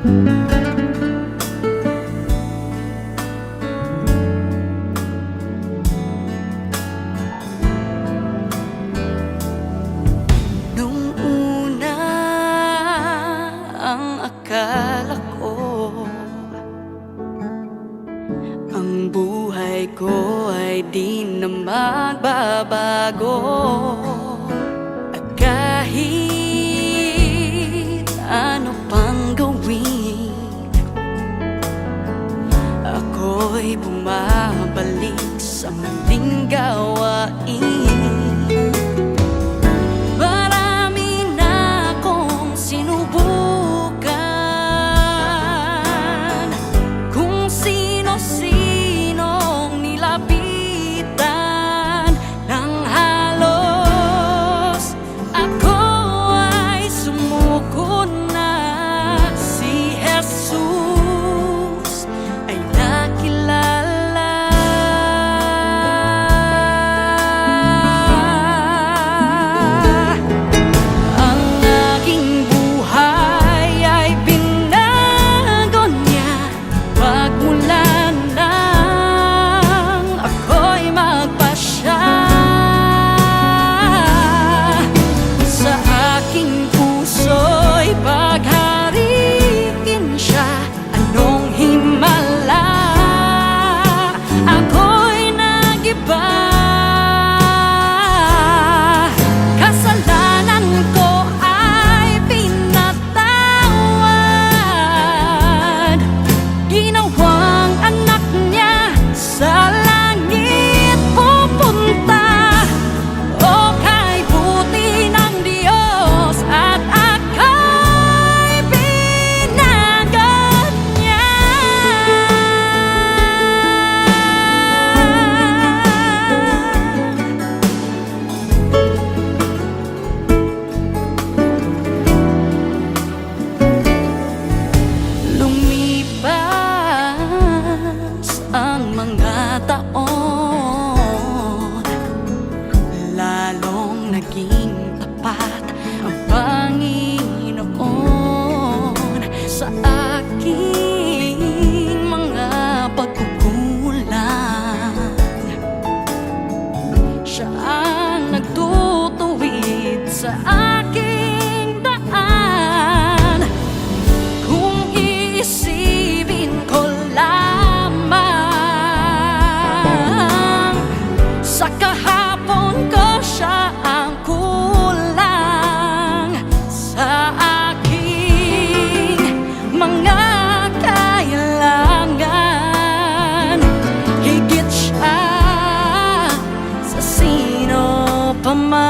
Nung una ang akala ko ang buhay ko ay di na magbabago. At kahit ano pang gawin, ako'y bumabalik sa maling gawain. Marami na akong sinubukan, kung sino-sinong nilapitan ng halos. Ako ay sumuko na, si Jesus ay nakilala. Ang aking buhay ay binago niya pagmula nang ako'y magpasya. Sa aking puso'y paghariin siya, anong himala, ako'y nag-iba. Kasalanan ko ay pinatawad, ginawang anak niya sa langit pupunta. O kay buti ng Diyos at ako'y binagat niya. Lumipas ang mga taon, lalong naging tapat ang Panginoon sa aking mga pagkukulang. Siya ang nagtutuwid sa aking daan, kung iisipin ko lamang. Sa kahapon ko siya ang kulang sa aking mga kailangan. Higit siya sa sino pa man.